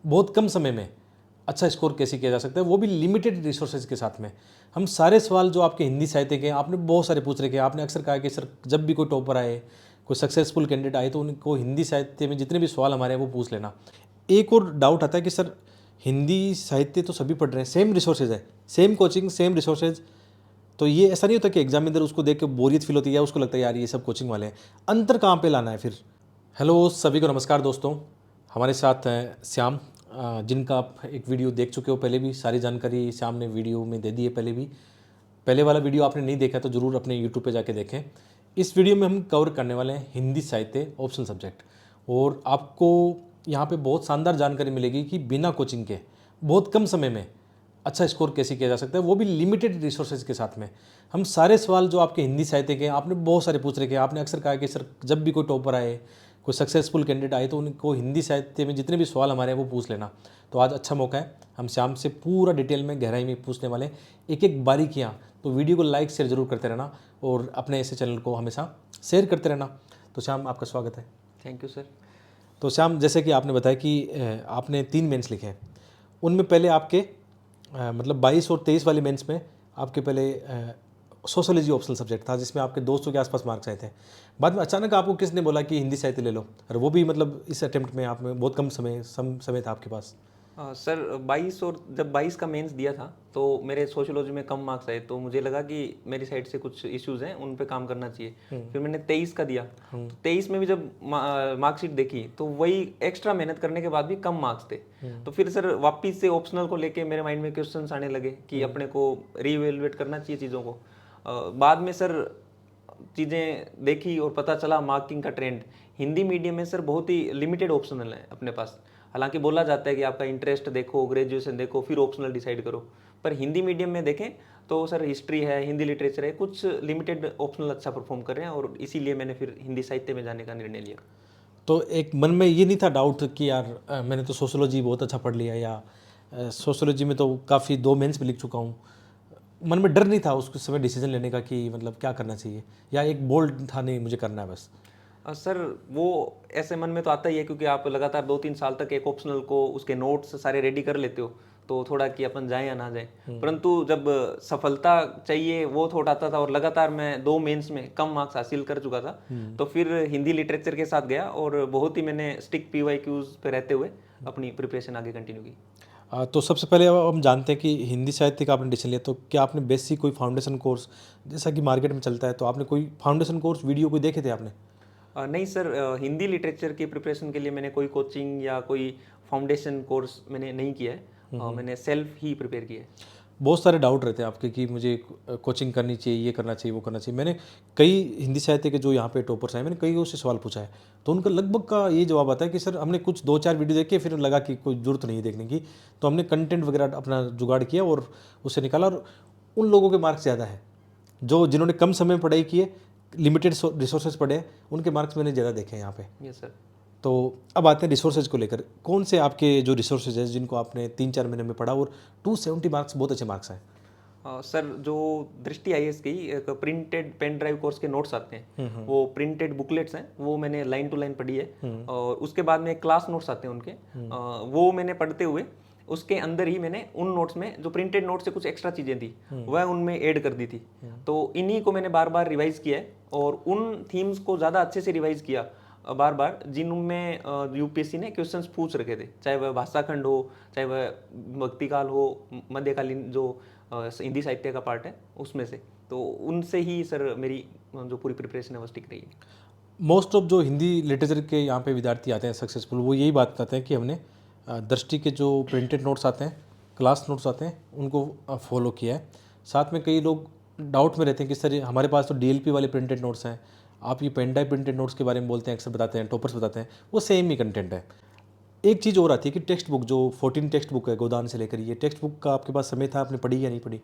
बहुत कम समय में अच्छा स्कोर कैसे किया जा सकता है, वो भी लिमिटेड रिसोर्सेज के साथ में। हम सारे सवाल जो आपके हिंदी साहित्य के आपने बहुत सारे पूछ रखे हैं। आपने अक्सर कहा कि सर जब भी कोई टॉपर आए, कोई सक्सेसफुल कैंडिडेट आए तो उनको हिंदी साहित्य में जितने भी सवाल हमारे हैं वो पूछ लेना। एक और डाउट आता है कि सर हिंदी साहित्य तो सभी पढ़ रहे हैं, सेम रिसोर्सेज है, सेम कोचिंग सेम रिसोर्सेज, तो ये ऐसा नहीं होता कि एग्जाम में अंदर उसको देख के बोरियत फील होती है या उसको लगता है यार ये सब कोचिंग वाले हैं, अंतर कहाँ पे लाना है फिर। हेलो सभी को नमस्कार दोस्तों, हमारे साथ हैं श्याम, जिनका आप एक वीडियो देख चुके हो पहले भी। सारी जानकारी श्याम ने वीडियो में दे दी है पहले भी। पहले वाला वीडियो आपने नहीं देखा तो ज़रूर अपने यूट्यूब पे जाके देखें। इस वीडियो में हम कवर करने वाले हैं हिंदी साहित्य ऑप्शनल सब्जेक्ट, और आपको यहाँ पे बहुत शानदार जानकारी मिलेगी कि बिना कोचिंग के बहुत कम समय में अच्छा स्कोर कैसे किया जा सकता है, वो भी लिमिटेड रिसोर्सेज के साथ में। हम सारे सवाल जो आपके हिंदी साहित्य के आपने बहुत सारे पूछ रखे हैं। आपने अक्सर कहा कि सर जब भी कोई टॉपर आए, कोई सक्सेसफुल कैंडिडेट आए तो उनको हिंदी साहित्य में जितने भी सवाल हमारे हैं वो पूछ लेना। तो आज अच्छा मौका है, हम श्याम से पूरा डिटेल में गहराई में पूछने वाले हैं, एक एक बारीकियाँ। तो वीडियो को लाइक शेयर जरूर करते रहना और अपने ऐसे चैनल को हमेशा शेयर करते रहना। तो श्याम आपका स्वागत है। Thank you sir. तो श्याम, जैसे कि आपने बताया कि आपने 3 मेंस लिखे हैं, उनमें पहले आपके मतलब 22 और 23 वाले मेंस में आपके पहले सोशोलॉजी ऑप्शनल सब्जेक्ट था जिसमें आपके 200 के आसपास मार्क्स आए थे। बाद में अचानक आपको किसने बोला कि हिंदी साहित्य ले लो, और वो भी मतलब इस अटेम्प्ट में आप में बहुत कम समय था आपके पास। सर 22 और जब 22 का मेंस दिया था तो मेरे सोशियोलॉजी में कम मार्क्स आए, तो मुझे लगा कि मेरी साइड से कुछ इश्यूज हैं, उन पे काम करना चाहिए। फिर मैंने 23 का दिया, तो 23 में भी जब मार्कशीट देखी तो वही एक्स्ट्रा मेहनत करने के बाद भी कम मार्क्स थे। तो फिर सर वापिस से ऑप्शनल को लेके मेरे माइंड में क्वेश्चन आने लगे कि अपने को रीइवेलुएट करना चाहिए चीज़ों को। बाद में सर चीज़ें देखी और पता चला मार्किंग का ट्रेंड हिंदी मीडियम में सर बहुत ही लिमिटेड ऑप्शनल है अपने पास। हालांकि बोला जाता है कि आपका इंटरेस्ट देखो, ग्रेजुएशन देखो, फिर ऑप्शनल डिसाइड करो, पर हिंदी मीडियम में देखें तो सर हिस्ट्री है, हिंदी लिटरेचर है, कुछ लिमिटेड ऑप्शनल अच्छा परफॉर्म कर रहे हैं, और इसीलिए मैंने फिर हिंदी साहित्य में जाने का निर्णय लिया। तो एक मन में ये नहीं था डाउट कि यार मैंने तो सोशोलॉजी बहुत अच्छा पढ़ लिया, या सोशोलॉजी में तो काफ़ी 2 मेंस भी लिख चुका हूँ, मन में डर नहीं था उस समय डिसीजन लेने का कि मतलब क्या करना चाहिए, या एक बोल्ड था नहीं मुझे करना है बस? सर वो ऐसे मन में तो आता ही है, क्योंकि आप लगातार 2-3 साल तक एक ऑप्शनल को उसके नोट्स सारे रेडी कर लेते हो, तो थोड़ा कि अपन जाए या ना जाए। परंतु जब सफलता चाहिए वो थोड़ा आता था, और लगातार मैं 2 मेंस में कम मार्क्स हासिल कर चुका था, तो फिर हिंदी लिटरेचर के साथ गया और बहुत ही मैंने स्टिक PYQs पे रहते हुए अपनी प्रिपरेशन आगे कंटिन्यू की। तो सबसे पहले अब हम जानते हैं कि हिंदी साहित्य का आपने डिसीजन लिया, तो क्या आपने बेसिक कोई फाउंडेशन कोर्स जैसा कि मार्केट में चलता है, तो आपने कोई फाउंडेशन कोर्स वीडियो कोई देखे थे आपने? नहीं सर, हिंदी लिटरेचर की प्रिपरेशन के लिए मैंने कोई कोचिंग या कोई फाउंडेशन कोर्स मैंने नहीं किया है, मैंने सेल्फ ही प्रिपेयर किया है। बहुत सारे डाउट रहते हैं आपके कि मुझे कोचिंग करनी चाहिए, ये करना चाहिए, वो करना चाहिए। मैंने कई हिंदी साहित्य के जो यहाँ पे टॉपर्स हैं, मैंने कई से सवाल पूछा है, तो उनका लगभग का ये जवाब आता है कि सर हमने कुछ 2-4 वीडियो देखे, फिर लगा कि कोई ज़रूरत नहीं है देखने की, तो हमने कंटेंट वगैरह अपना जुगाड़ किया और उससे निकाला। और उन लोगों के मार्क्स ज़्यादा है जो जिन्होंने कम समय में पढ़ाई की है, लिमिटेड रिसोर्सेज पढ़े हैं, उनके मार्क्स मैंने ज़्यादा देखे हैं यहाँ पे। Yes sir. तो अब आते हैं रिसोर्सेज को लेकर। कौन से आपके जो रिसोर्सेज हैं जिनको आपने 3-4 महीने में पढ़ा और 270 मार्क्स बहुत अच्छे मार्क्स हैं? सर जो दृष्टि IAS की एक प्रिंटेड पेन ड्राइव कोर्स के नोट्स आते हैं, वो प्रिंटेड बुकलेट्स हैं, वो मैंने लाइन टू लाइन पढ़ी है। और उसके बाद में क्लास नोट्स आते हैं उनके, वो मैंने पढ़ते हुए उसके अंदर ही मैंने उन नोट्स में जो प्रिंटेड नोट्स से कुछ एक्स्ट्रा चीज़ें थी वह उनमें ऐड कर दी थी। तो इन्हीं को मैंने बार बार रिवाइज किया है, और उन थीम्स को ज़्यादा अच्छे से रिवाइज किया बार बार जिनमें UPSC ने क्वेश्चंस पूछ रखे थे, चाहे वह भाषा खंड हो, चाहे वह भक्तिकाल हो, मध्यकालीन जो हिंदी साहित्य का पार्ट है उसमें से। तो उनसे ही सर मेरी जो पूरी प्रिपरेशन है वो स्टिक रही है। मोस्ट ऑफ जो हिंदी लिटरेचर के यहाँ पे विद्यार्थी आते हैं सक्सेसफुल, वो यही बात करते हैं कि हमने दृष्टि के जो प्रिंटेड नोट्स आते हैं, क्लास नोट्स आते हैं, उनको फॉलो किया है। साथ में कई लोग डाउट में रहते हैं कि सर हमारे पास तो DLP वाले प्रिंटेड नोट्स हैं, आप ये पेन ड्राइव प्रिंटेड नोट्स के बारे में बोलते हैं, अक्सर बताते हैं, टॉपर्स बताते हैं, वो सेम ही कंटेंट है। एक चीज़ और आती है कि टेक्स्ट बुक जो 14 टेक्स्ट बुक है गोदान से लेकर, ये टेक्स्ट बुक का आपके पास समय था, आपने पढ़ी या नहीं पढ़ी?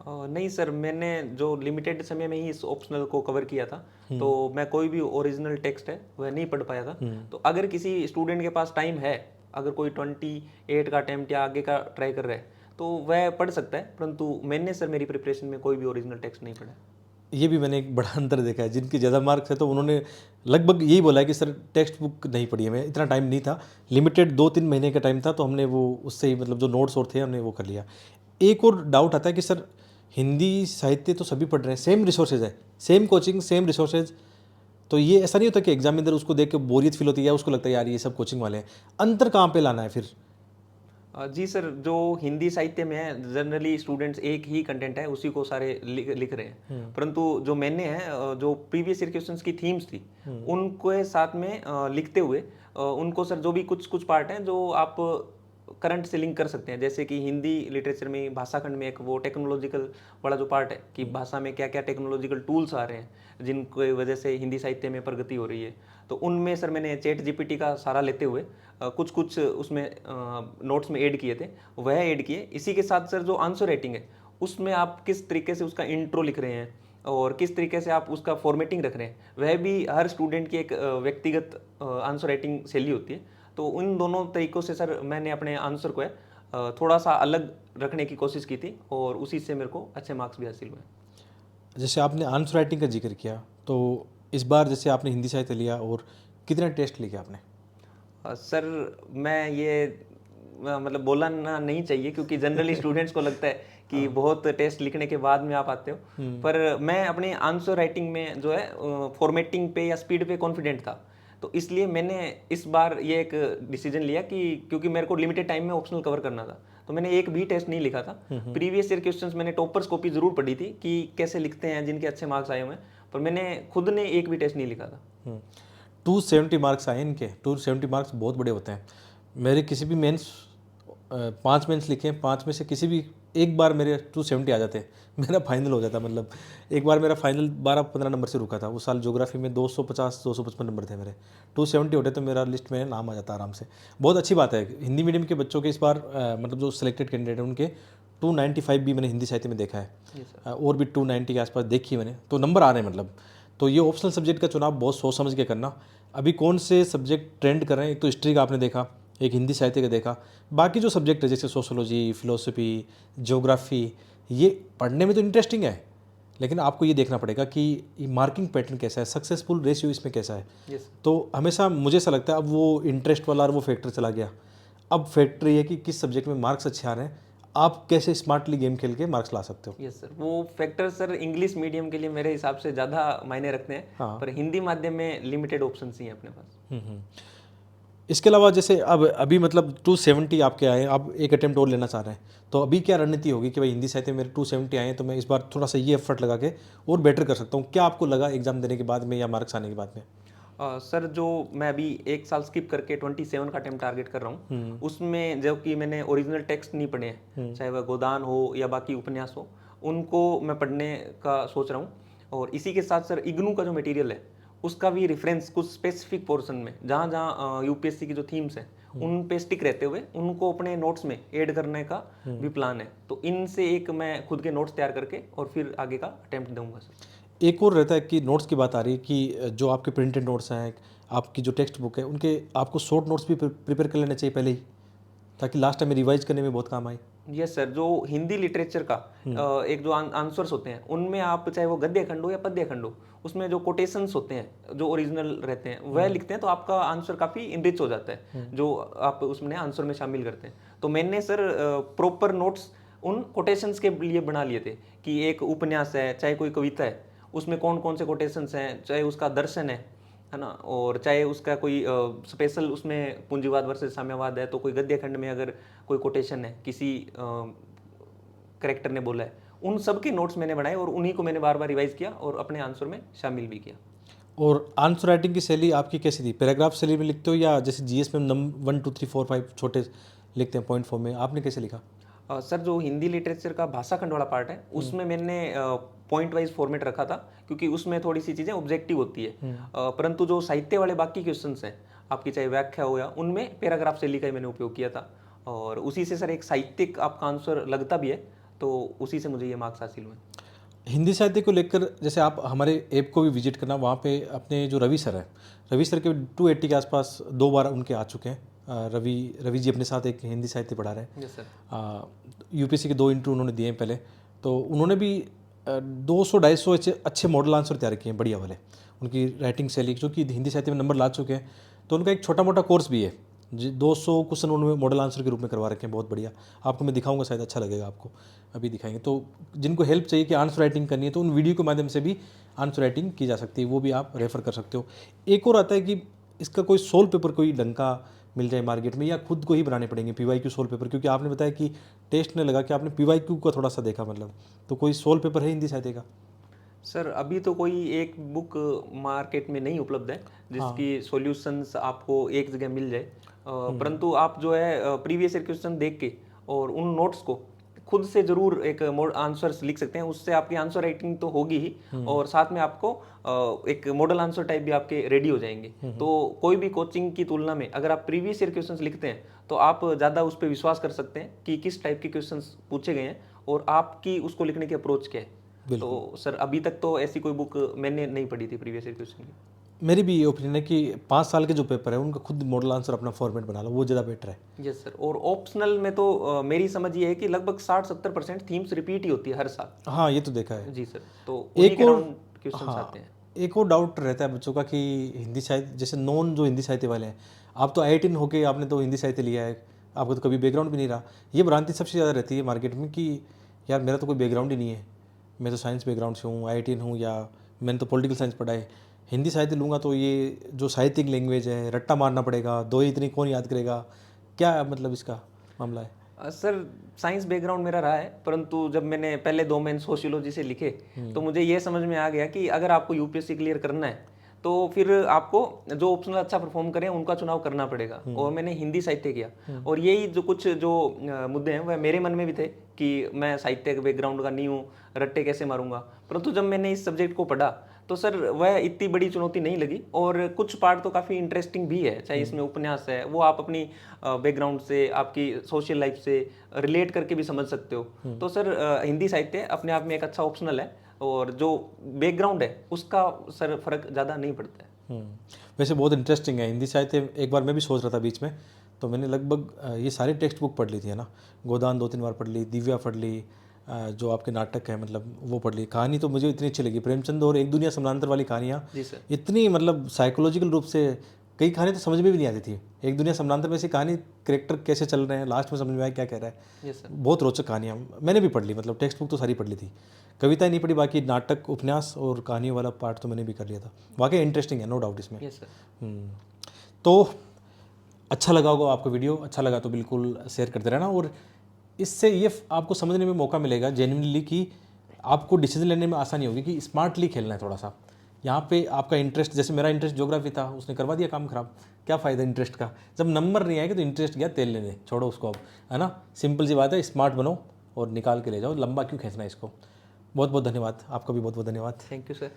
नहीं सर, मैंने जो लिमिटेड समय में ही इस ऑप्शनल को कवर किया था, तो मैं कोई भी ओरिजिनल टेक्स्ट है वह नहीं पढ़ पाया था। तो अगर किसी स्टूडेंट के पास टाइम है, अगर कोई 28 का अटेम्प्ट या आगे का ट्राई कर रहा है, तो वह पढ़ सकता है, परंतु मैंने सर मेरी प्रिपरेशन में कोई भी ओरिजिनल टेक्स्ट नहीं पढ़ा। ये भी मैंने एक बड़ा अंतर देखा है, जिनके ज़्यादा मार्क्स है तो उन्होंने लगभग यही बोला है कि सर टेक्स्ट बुक नहीं पढ़ी है। मैं इतना टाइम नहीं था, लिमिटेड 2-3 महीने का टाइम था, तो हमने वो उससे ही मतलब जो नोट्स और थे हमने वो कर लिया। एक और डाउट आता है कि सर हिंदी साहित्य तो सभी पढ़ रहे हैं, सेम रिसोर्सेज है, सेम कोचिंग सेम रिसोर्सेज, तो ये ऐसा नहीं होता कि एग्जाम में अंदर उसको देख के बोरियत फील होती है या उसको लगता है यार ये सब कोचिंग वाले हैं, अंतर कहाँ पे लाना है फिर? जी सर, जो हिंदी साहित्य में है जनरली स्टूडेंट्स एक ही कंटेंट है उसी को सारे लिख रहे हैं, परंतु जो मैंने है जो प्रीवियस ईयर क्वेश्चंस की थीम्स थी उनको साथ में लिखते हुए उनको सर जो भी कुछ पार्ट हैं जो आप करंट से लिंक कर सकते हैं, जैसे कि हिंदी लिटरेचर में भाषा खंड में एक वो टेक्नोलॉजिकल वाला जो पार्ट है कि भाषा में क्या क्या टेक्नोलॉजिकल टूल्स आ रहे हैं जिनकी वजह से हिंदी साहित्य में प्रगति हो रही है, तो उनमें सर मैंने चैट जीपीटी का सहारा लेते हुए कुछ उसमें नोट्स में ऐड किए थे, वह ऐड किए। इसी के साथ सर जो आंसर राइटिंग है उसमें आप किस तरीके से उसका इंट्रो लिख रहे हैं और किस तरीके से आप उसका फॉर्मेटिंग रख रहे हैं, वह भी हर स्टूडेंट की एक व्यक्तिगत आंसर राइटिंग शैली होती है। तो उन दोनों तरीकों से सर मैंने अपने आंसर को है थोड़ा सा अलग रखने की कोशिश की थी और उसी से मेरे को अच्छे मार्क्स भी हासिल हुए। जैसे आपने आंसर राइटिंग का जिक्र किया, तो इस बार जैसे आपने हिंदी साहित्य लिया और कितना टेस्ट लिखे आपने? सर मैं ये मतलब बोलना नहीं चाहिए क्योंकि जनरली स्टूडेंट्स को लगता है कि बहुत टेस्ट लिखने के बाद में आप आते हो, पर मैं अपने आंसर राइटिंग में जो है फॉर्मेटिंग पे या स्पीड पे कॉन्फिडेंट था, तो इसलिए मैंने इस बार ये एक डिसीजन लिया कि क्योंकि मेरे को लिमिटेड टाइम में ऑप्शनल कवर करना था तो मैंने एक भी टेस्ट नहीं लिखा था। प्रीवियस ईयर क्वेश्चंस मैंने टॉपर्स कॉपी जरूर पढ़ी थी कि कैसे लिखते हैं जिनके अच्छे मार्क्स आए हुए हैं, पर मैंने खुद ने एक भी टेस्ट नहीं लिखा था। 270 मार्क्स आए इनके। 270 मार्क्स बहुत बड़े होते हैं। मेरे किसी भी मेंस 5 मेंस लिखे हैं, 5 में से किसी भी एक बार मेरे 270 आ जाते, मेरा फाइनल हो जाता। मतलब एक बार मेरा फाइनल 12-15 नंबर से रुका था, उस साल ज्योग्राफी में 250-255 नंबर थे मेरे। 270 होते तो मेरा लिस्ट में नाम आ जाता आराम से। बहुत अच्छी बात है, हिंदी मीडियम के बच्चों के इस बार मतलब जो सिलेक्टेड कैंडिडेट हैं उनके 295 भी मैंने हिंदी साहित्य में देखा है, और भी 290 के आसपास देखी है मैंने, तो नंबर आ रहे हैं मतलब। तो ये ऑप्शनल सब्जेक्ट का चुनाव बहुत सोच समझ के करना। अभी कौन से सब्जेक्ट ट्रेंड कर रहे हैं, एक तो हिस्ट्री का आपने देखा, एक हिंदी साहित्य का देखा, बाकी जो सब्जेक्ट है जैसे सोशोलॉजी, फिलोसफी, ज्योग्राफी, ये पढ़ने में तो इंटरेस्टिंग है, लेकिन आपको ये देखना पड़ेगा कि मार्किंग पैटर्न कैसा है, सक्सेसफुल रेशियो इसमें कैसा है। तो हमेशा मुझे ऐसा लगता है अब वो इंटरेस्ट वाला और वो फैक्टर चला गया। अब फैक्टर ये है कि किस सब्जेक्ट में मार्क्स अच्छे आ रहे हैं, आप कैसे स्मार्टली गेम खेल के मार्क्स ला सकते हो। यस सर, वो फैक्टर सर इंग्लिश मीडियम के लिए मेरे हिसाब से ज़्यादा मायने रखते हैं। हाँ। पर हिंदी माध्यम में लिमिटेड ऑप्शन ही हैं अपने पास। इसके अलावा जैसे अब अभी मतलब 270 आपके आए, आप एक अटेम्प्ट और लेना चाह रहे हैं, तो अभी क्या रणनीति होगी कि भाई हिंदी साहित्य में मेरे 270 आए हैं तो मैं इस बार थोड़ा सा ये एफर्ट लगा के और बेटर कर सकता हूँ? क्या आपको लगा एग्जाम देने के बाद में या मार्क्स आने के बाद में? सर जो मैं अभी एक साल स्किप करके 27 का अटेम्प्ट टारगेट कर रहा हूँ, उसमें जो कि मैंने ओरिजिनल टेक्स्ट नहीं पढ़े हैं, चाहे वह गोदान हो या बाकी उपन्यास हो, उनको मैं पढ़ने का सोच रहा हूँ। और इसी के साथ सर इग्नू का जो मटेरियल है उसका भी रेफरेंस कुछ स्पेसिफिक पोर्शन में जहाँ जहाँ यूपीएससी की जो थीम्स हैं उन पे स्टिक रहते हुए उनको अपने नोट्स में ऐड करने का भी प्लान है। तो इनसे एक मैं खुद के नोट्स तैयार करके और फिर आगे का अटेम्प्ट दूंगा सर। एक और रहता है कि नोट्स की बात आ रही है कि जो आपके प्रिंटेड नोट्स हैं, आपकी जो टेक्स्ट बुक है, उनके आपको शॉर्ट नोट्स भी प्रिपेयर कर लेने चाहिए पहले ही, ताकि लास्ट टाइम में रिवाइज करने में बहुत काम आए। यस सर, जो हिंदी लिटरेचर का एक जो आंसर्स होते हैं उनमें आप चाहे वो गद्य खंड हो या पद्य खंड हो, उसमें जो कोटेशंस होते हैं जो ओरिजिनल रहते हैं वह लिखते हैं तो आपका आंसर काफ़ी इनरिच हो जाता है जो आप उसमें आंसर में शामिल करते हैं। तो मैंने सर प्रॉपर नोट्स उन कोटेशंस के लिए बना लिए थे कि एक उपन्यास है चाहे कोई कविता है उसमें कौन कौन से कोटेशंस हैं, चाहे उसका दर्शन है ना, और चाहे उसका कोई स्पेशल उसमें पूंजीवाद वर्सेस साम्यवाद है, तो कोई गद्य खंड में अगर कोई कोटेशन है किसी करेक्टर ने बोला है, उन सब के नोट्स मैंने बनाए और उन्हीं को मैंने बार बार रिवाइज किया और अपने आंसर में शामिल भी किया। और आंसर राइटिंग की शैली आपकी कैसी थी? पैराग्राफ शैली में लिखते हो या जैसे जीएस में 1 2 3 4 5 छोटे लिखते हैं पॉइंट फॉर्म में, आपने कैसे लिखा? सर जो हिंदी लिटरेचर का भाषा खंड वाला पार्ट है उसमें मैंने पॉइंट वाइज फॉर्मेट रखा था क्योंकि उसमें थोड़ी सी चीज़ें ऑब्जेक्टिव होती है, परंतु जो साहित्य वाले बाकी क्वेश्चंस हैं आपकी चाहे व्याख्या हो या उनमें पैराग्राफ शैली का ही मैंने उपयोग किया था और उसी से सर एक साहित्यिक आपका आंसर लगता भी है, तो उसी से मुझे ये मार्क्स हासिल हुए। हिंदी साहित्य को लेकर जैसे आप हमारे ऐप को भी विजिट करना, वहाँ पे अपने जो रवि सर हैं, रवि सर के 280 के आसपास 2 बार उनके आ चुके हैं। रवि जी अपने साथ एक हिंदी साहित्य पढ़ा रहे हैं। Yes sir. यूपीएससी के 2 इंटरव्यू उन्होंने दिए हैं पहले, तो उन्होंने भी 200-250 अच्छे मॉडल आंसर तैयार किए हैं बढ़िया वाले, उनकी राइटिंग शैली जो कि हिंदी साहित्य में नंबर ला चुके हैं। तो उनका एक छोटा मोटा कोर्स भी है जी, 200 क्वेश्चन उन्होंने मॉडल आंसर के रूप में करवा रखे हैं, बहुत बढ़िया। आपको मैं दिखाऊंगा, शायद अच्छा लगेगा आपको, अभी दिखाएंगे। तो जिनको हेल्प चाहिए कि आंसर राइटिंग करनी है तो उन वीडियो के माध्यम से भी आंसर राइटिंग की जा सकती है, वो भी आप रेफर कर सकते हो। एक और आता है कि इसका कोई सोल पेपर कोई ढंग का मिल जाए मार्केट में, या खुद को ही बनाने पड़ेंगे PYQ सोल पेपर, क्योंकि आपने बताया कि टेस्ट ने लगा कि आपने PYQ का थोड़ा सा देखा, मतलब तो कोई सोल पेपर है हिंदी साहित्य का? सर अभी तो कोई एक बुक मार्केट में नहीं उपलब्ध है जिसकी सॉल्यूशंस आपको एक जगह मिल जाए, परंतु आप जो है प्रीवियस ईयर क्वेश्चन देख के और उन नोट्स को खुद से जरूर एक आंसर्स लिख सकते हैं। उससे आपकी आंसर राइटिंग तो होगी ही और साथ में आपको एक मॉडल आंसर टाइप भी आपके रेडी हो जाएंगे। तो कोई भी कोचिंग की तुलना में अगर आप प्रीवियस ईयर क्वेश्चंस लिखते हैं तो आप ज़्यादा उस पर विश्वास कर सकते हैं कि किस टाइप के क्वेश्चंस पूछे गए हैं और आपकी उसको लिखने की अप्रोच क्या है। तो सर अभी तक तो ऐसी कोई बुक मैंने नहीं पढ़ी थी प्रीवियस ईयर क्वेश्चन की। मेरी भी ओपिनियन है कि 5 साल के जो पेपर है उनका खुद मॉडल आंसर अपना फॉर्मेट बना लो, वो ज़्यादा बेटर है। Yes sir. और ऑप्शनल में तो मेरी समझ ये है कि लगभग 60-70% थीम्स रिपीट ही होती है हर साल। हाँ, ये तो देखा है। जी सर। तो उन्हीं एक के और राउंड क्वेश्चंस आते हैं। एक और डाउट रहता है बच्चों का कि हिंदी साहित्य, जैसे नॉन जो हिंदी साहित्य वाले हैं, आप तो IIT होके आपने तो हिंदी साहित्य लिया है, आपको तो कभी बैकग्राउंड भी नहीं रहा। ये भ्रांति सबसे ज़्यादा रहती है मार्केट में कि यार मेरा तो कोई बैकग्राउंड ही नहीं है, मैं तो साइंस बैकग्राउंड से हूँ, IIT हूँ, या मैंने तो पॉलिटिकल साइंस पढ़ा है, हिंदी साहित्य लूँगा तो ये जो साहित्यिक लैंग्वेज है रट्टा मारना पड़ेगा, दो ही इतनी कौन याद करेगा, क्या मतलब इसका मामला है? सर साइंस बैकग्राउंड मेरा रहा है, परंतु जब मैंने पहले 2 मेन सोशियोलॉजी से लिखे तो मुझे ये समझ में आ गया कि अगर आपको यूपीएससी क्लियर करना है तो फिर आपको जो ऑप्शनल अच्छा परफॉर्म करें उनका चुनाव करना पड़ेगा। और मैंने हिंदी साहित्य किया और यही जो कुछ जो मुद्दे हैं वह मेरे मन में भी थे कि मैं साहित्य बैकग्राउंड का नहीं हूँ, रट्टे कैसे मारूंगा। परंतु जब मैंने इस सब्जेक्ट को पढ़ा तो सर वह इतनी बड़ी चुनौती नहीं लगी और कुछ पार्ट तो काफ़ी इंटरेस्टिंग भी है, चाहे इसमें उपन्यास है वो आप अपनी बैकग्राउंड से आपकी सोशल लाइफ से रिलेट करके भी समझ सकते हो। तो सर हिंदी साहित्य अपने आप में एक अच्छा ऑप्शनल है और जो बैकग्राउंड है उसका सर फर्क ज़्यादा नहीं पड़ता है। वैसे बहुत इंटरेस्टिंग है हिंदी साहित्य। एक बार मैं भी सोच रहा था बीच में, तो मैंने लगभग ये सारी टेक्स्ट बुक पढ़ ली थी, है ना। गोदान 2-3 बार पढ़ ली, दिव्या पढ़ ली, जो आपके नाटक है मतलब वो पढ़ ली। कहानी तो मुझे इतनी अच्छी लगी, प्रेमचंद और एक दुनिया समानांतर वाली कहानियाँ जी सर। इतनी मतलब साइकोलॉजिकल रूप से, कई कहानी तो समझ में भी नहीं आती थी। एक दुनिया समानांतर में से कहानी, कैरेक्टर कैसे चल रहे हैं, लास्ट में समझ में आया क्या कह रहा है। Yes sir. बहुत रोचक कहानियाँ मैंने भी पढ़ ली, मतलब टेक्स्ट बुक तो सारी पढ़ ली थी, कविताएं नहीं पढ़ी, बाकी नाटक, उपन्यास और कहानियों वाला पार्ट तो मैंने भी कर लिया था। वाकई इंटरेस्टिंग है, नो डाउट इसमें। Yes sir. तो अच्छा लगा होगा आपको वीडियो, अच्छा लगा तो बिल्कुल शेयर करते रहना, और इससे ये आपको समझने में मौका मिलेगा जेन्युइनली कि आपको डिसीजन लेने में आसानी होगी कि स्मार्टली खेलना है थोड़ा सा। यहाँ पे आपका इंटरेस्ट, जैसे मेरा इंटरेस्ट ज्योग्राफी था, उसने करवा दिया काम खराब, क्या फ़ायदा इंटरेस्ट का, जब नंबर नहीं आएगा तो इंटरेस्ट गया तेल लेने, छोड़ो उसको अब, है ना। सिंपल सी बात है, स्मार्ट बनो और निकाल के ले जाओ, लंबा क्यों खींचना है इसको। बहुत बहुत धन्यवाद, आपका भी बहुत बहुत धन्यवाद। Thank you sir.